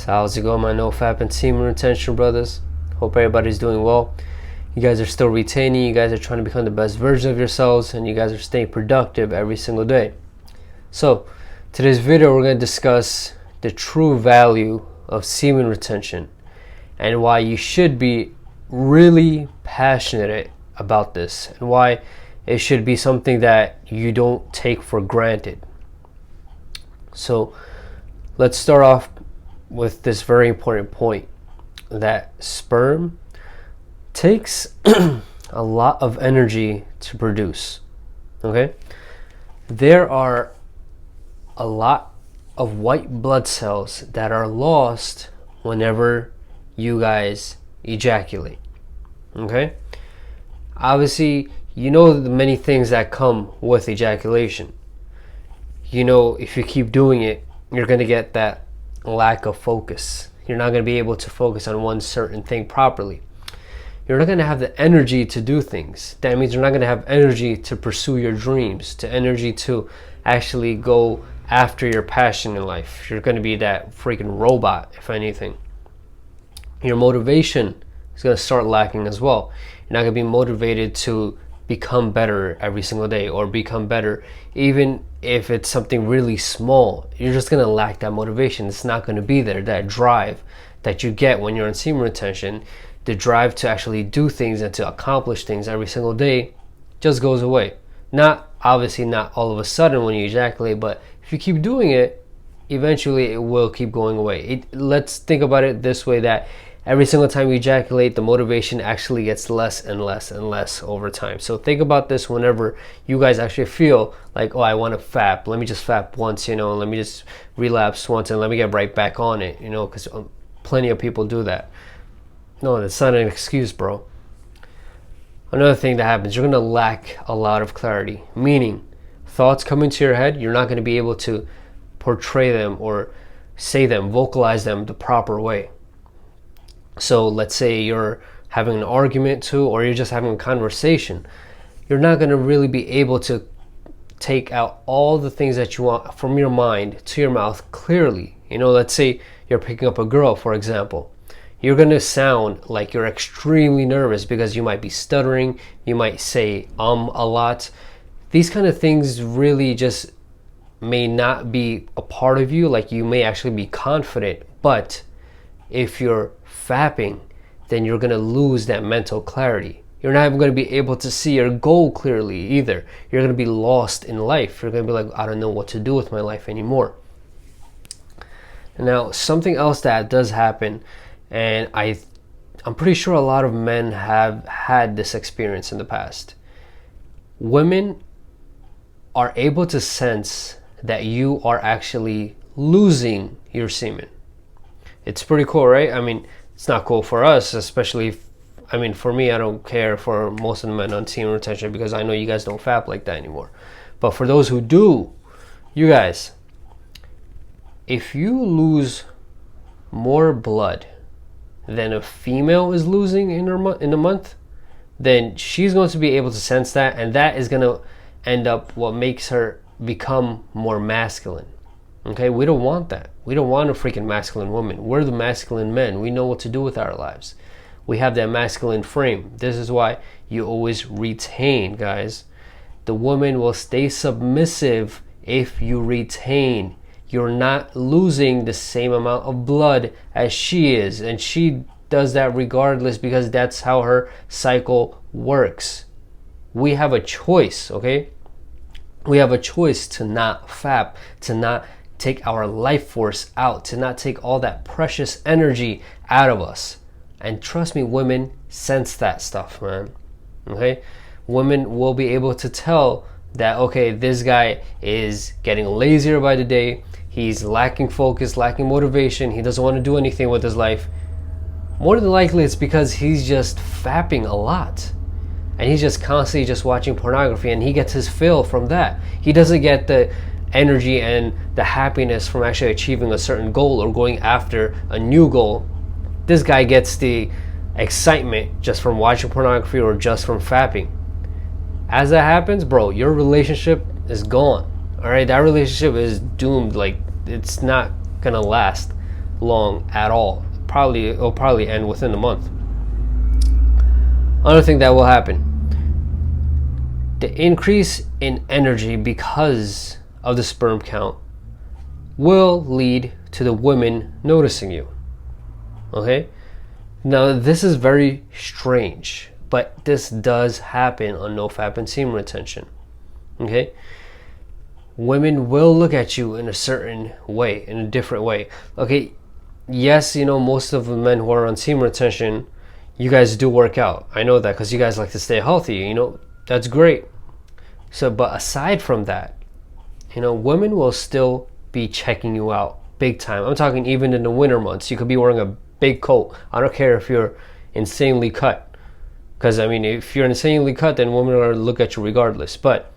So how's it going, my no-fap and semen retention brothers? Hope everybody's doing well. You guys are still retaining, you guys are trying to become the best version of yourselves, and you guys are staying productive every single day. So today's video we're going to discuss the true value of semen retention and why you should be really passionate about this and why it should be something that you don't take for granted. So let's start off with this very important point that sperm takes a lot of energy to produce. Okay, there are a lot of white blood cells that are lost whenever you guys ejaculate. Okay, obviously you know the many things that come with ejaculation. You know, if you keep doing it, you're going to get that lack of focus. You're not going to be able to focus on one certain thing properly. You're not going to have the energy to do things. That means you're not going to have energy to pursue your dreams, to energy to actually go after your passion in life. You're going to be that freaking robot, if anything. Your motivation is going to start lacking as well. You're not going to be motivated to become better every single day or become better even if it's something really small. You're just going to lack that motivation. It's not going to be there. That drive that you get when you're in semen retention, the drive to actually do things and to accomplish things every single day just goes away. Obviously not all of a sudden when you ejaculate, but if you keep doing it, eventually it will keep going away. Let's think about it this way, that every single time you ejaculate, the motivation actually gets less and less and less over time. So think about this whenever you guys actually feel like, oh, I want to fap. Let me just fap once, let me just relapse once and let me get right back on it, because plenty of people do that. No, that's not an excuse, bro. Another thing that happens, you're going to lack a lot of clarity. Meaning, thoughts come into your head, you're not going to be able to portray them or say them, vocalize them the proper way. So let's say you're having an argument too, or you're just having a conversation. You're not going to really be able to take out all the things that you want from your mind to your mouth clearly. Let's say you're picking up a girl, for example. You're going to sound like you're extremely nervous because you might be stuttering. You might say a lot. These kind of things really just may not be a part of you. Like, you may actually be confident, but if you're fapping, then you're going to lose that mental clarity. You're not even going to be able to see your goal clearly either. You're going to be lost in life. You're going to be like, I don't know what to do with my life anymore. Now, something else that does happen, and I'm pretty sure a lot of men have had this experience in the past. Women are able to sense that you are actually losing your semen. It's pretty cool, right? I mean, it's not cool for us, especially for me, I don't care for most of the men on semen retention because I know you guys don't fap like that anymore. But for those who do, you guys, if you lose more blood than a female is losing in a month, then she's going to be able to sense that, and that is going to end up what makes her become more masculine. Okay, we don't want that. We don't want a freaking masculine woman. We're the masculine men. We know what to do with our lives. We have that masculine frame. This is why you always retain, guys. The woman will stay submissive if you retain. You're not losing the same amount of blood as she is, and she does that regardless because that's how her cycle works. We have a choice, okay? We have a choice to not fap, to not take our life force out, to not take all that precious energy out of us. And trust me, women sense that stuff, man. Okay? Women will be able to tell that, okay, this guy is getting lazier by the day. He's lacking focus, lacking motivation. He doesn't want to do anything with his life. More than likely, it's because he's just fapping a lot. And he's just constantly just watching pornography, and he gets his fill from that. He doesn't get the energy and the happiness from actually achieving a certain goal or going after a new goal. This guy gets the excitement just from watching pornography or just from fapping. As that happens, bro, your relationship is gone. All right, that relationship is doomed. Like, it's not gonna last long at all. It'll probably end within a month. Another thing that will happen, the increase in energy because of the sperm count will lead to the women noticing you. Okay? Now, this is very strange, but this does happen on NoFap and semen retention. Okay? Women will look at you in a certain way, in a different way. Okay, yes, most of the men who are on semen retention, you guys do work out. I know that because you guys like to stay healthy, that's great. So, but aside from that, women will still be checking you out big time. I'm talking even in the winter months. You could be wearing a big coat. I don't care if you're insanely cut. Because, if you're insanely cut, then women are going to look at you regardless. But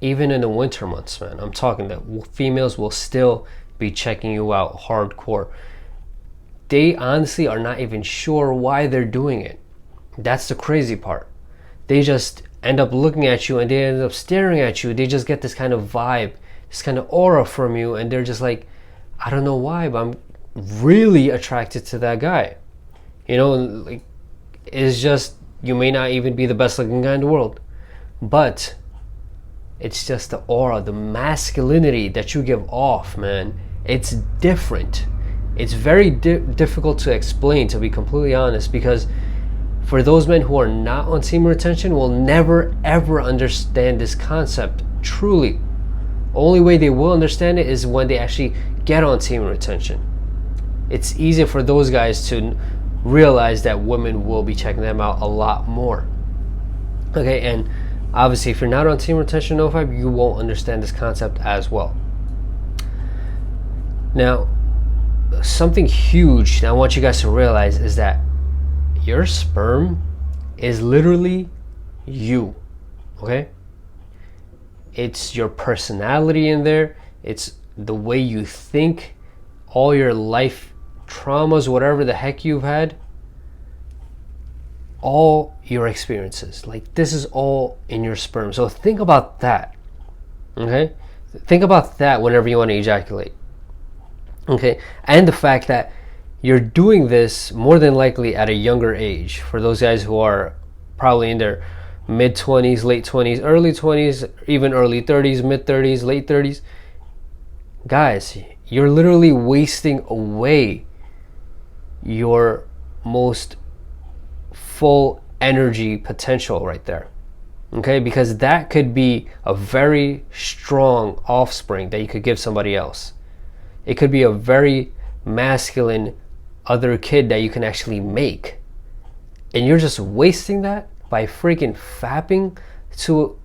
even in the winter months, man, I'm talking that females will still be checking you out hardcore. They honestly are not even sure why they're doing it. That's the crazy part. They just end up looking at you and they end up staring at you. They just get this kind of vibe, this kind of aura from you, and they're just like, I don't know why, but I'm really attracted to that guy. Like, it's just, you may not even be the best looking guy in the world, but it's just the aura, the masculinity that you give off, man. It's different. It's very difficult to explain, to be completely honest, because for those men who are not on semen retention will never ever understand this concept truly. Only way they will understand it is when they actually get on semen retention. It's easier for those guys to realize that women will be checking them out a lot more. Okay, and obviously if you're not on semen retention NoFap, you won't understand this concept as well. Now, something huge that I want you guys to realize is that your sperm is literally you. Okay? It's your personality in there. It's the way you think, all your life traumas, whatever the heck you've had, all your experiences. Like, this is all in your sperm. So think about that. Okay? Think about that whenever you want to ejaculate. Okay? And the fact that you're doing this more than likely at a younger age. For those guys who are probably in their mid-20s, late 20s, early 20s, even early 30s, mid-30s, late 30s. Guys, you're literally wasting away your most full energy potential right there. Okay? Because that could be a very strong offspring that you could give somebody else. It could be a very masculine other kid that you can actually make, and you're just wasting that by freaking fapping to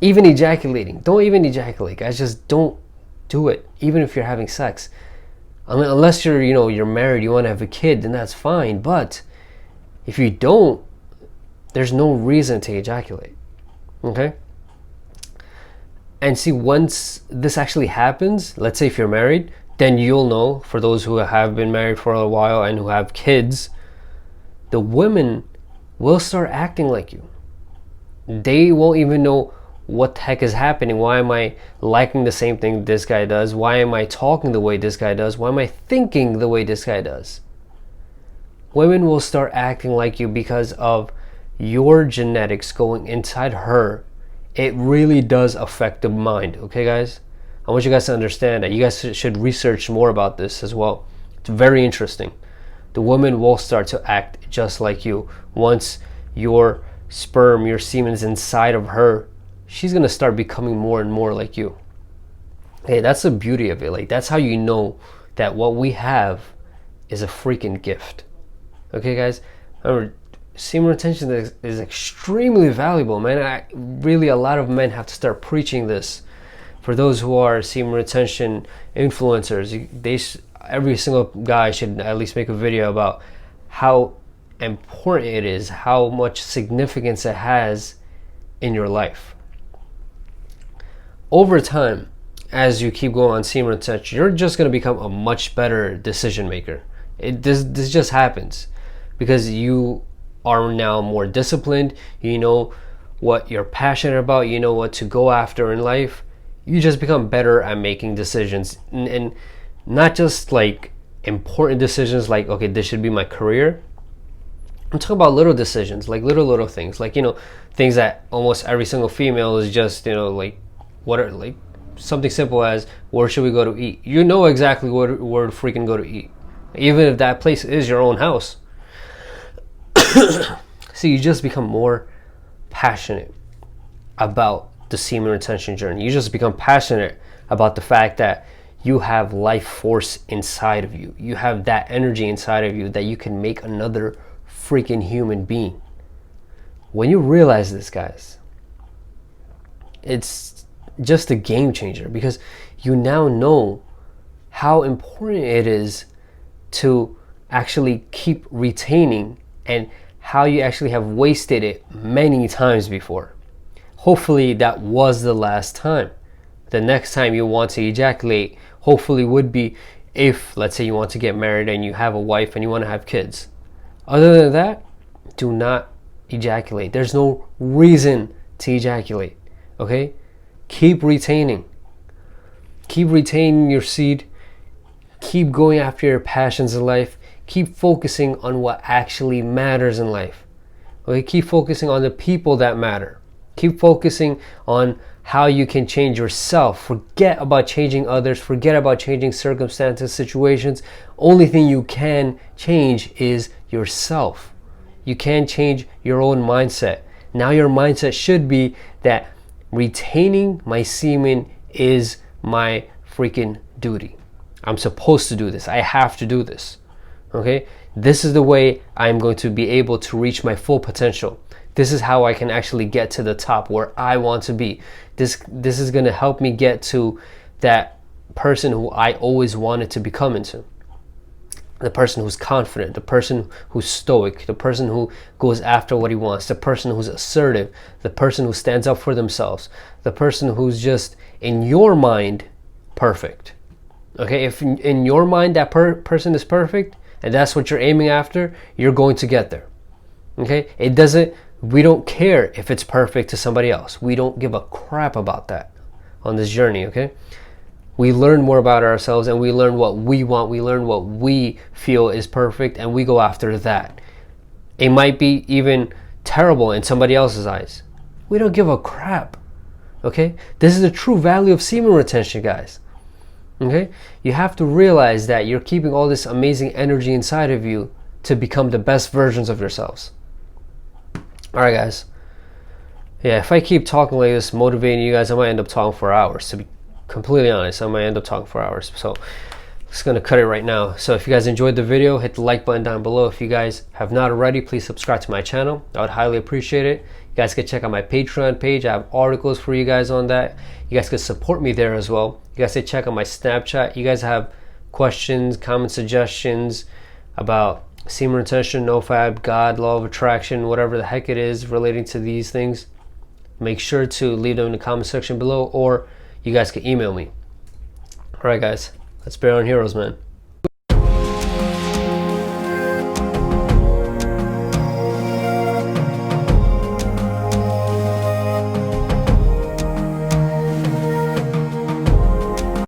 even ejaculating. Don't even ejaculate, guys. Just don't do it, even if you're having sex. Unless you're you're married, you want to have a kid, then that's fine. But if you don't, there's no reason to ejaculate. Okay? And see, once this actually happens, let's say if you're married, then you'll know, for those who have been married for a while and who have kids, the women will start acting like you. They won't even know what the heck is happening. Why am I liking the same thing this guy does? Why am I talking the way this guy does? Why am I thinking the way this guy does? Women will start acting like you because of your genetics going inside her. It really does affect the mind, okay, guys? I want you guys to understand that. You guys should research more about this as well. It's very interesting. The woman will start to act just like you. Once your sperm, your semen's inside of her, she's gonna start becoming more and more like you. Hey, that's the beauty of it. Like, that's how you know that what we have is a freaking gift. Okay, guys? Remember, semen retention is extremely valuable, man. Really, a lot of men have to start preaching this. For those who are semen retention influencers, every single guy should at least make a video about how important it is, how much significance it has in your life. Over time, as you keep going on semen retention, you're just going to become a much better decision maker. This just happens because you are now more disciplined. You know what you're passionate about. You know what to go after in life. You just become better at making decisions, and not just like important decisions like, okay, this should be my career. I'm talking about little decisions, like little things, like, you know, things that almost every single female is just, you know, like, what are, like, something simple as, where should we go to eat? You know exactly where to freaking go to eat, even if that place is your own house. So you just become more passionate about the semen retention journey. You just become passionate about the fact that you have life force inside of you. You have that energy inside of you that you can make another freaking human being. When you realize this, guys, it's just a game changer, because you now know how important it is to actually keep retaining, and how you actually have wasted it many times before. Hopefully that was the last time. The next time you want to ejaculate, hopefully would be if, let's say, you want to get married and you have a wife and you want to have kids. Other than that, do not ejaculate. There's no reason to ejaculate, okay? Keep retaining. Keep retaining your seed. Keep going after your passions in life. Keep focusing on what actually matters in life. Okay, keep focusing on the people that matter. Keep focusing on how you can change yourself. Forget about changing others. Forget about changing circumstances, situations. Only thing you can change is yourself. You can change your own mindset. Now your mindset should be that retaining my semen is my freaking duty. I'm supposed to do this. I have to do this. Okay? This is the way I'm going to be able to reach my full potential. This is how I can actually get to the top where I want to be. This is going to help me get to that person who I always wanted to become into. The person who's confident, the person who's stoic, the person who goes after what he wants, the person who's assertive, the person who stands up for themselves, the person who's just, in your mind, perfect. Okay, if in your mind that person is perfect, and that's what you're aiming after, you're going to get there. Okay, we don't care if it's perfect to somebody else. We don't give a crap about that on this journey, okay? We learn more about ourselves, and we learn what we want. We learn what we feel is perfect, and we go after that. It might be even terrible in somebody else's eyes. We don't give a crap, okay? This is the true value of semen retention, guys. Okay? You have to realize that you're keeping all this amazing energy inside of you to become the best versions of yourselves. Alright, guys. Yeah, if I keep talking like this, motivating you guys, I might end up talking for hours. To be completely honest, I might end up talking for hours. So I'm just going to cut it right now. So if you guys enjoyed the video, hit the like button down below. If you guys have not already, please subscribe to my channel. I would highly appreciate it. You guys can check out my Patreon page. I have articles for you guys on that. You guys can support me there as well. You guys can check out my Snapchat. You guys have questions, comment suggestions about semen retention, nofab, God, law of attraction, whatever the heck it is relating to these things, make sure to leave them in the comment section below, or you guys can email me. Alright guys, let's bear on heroes, man.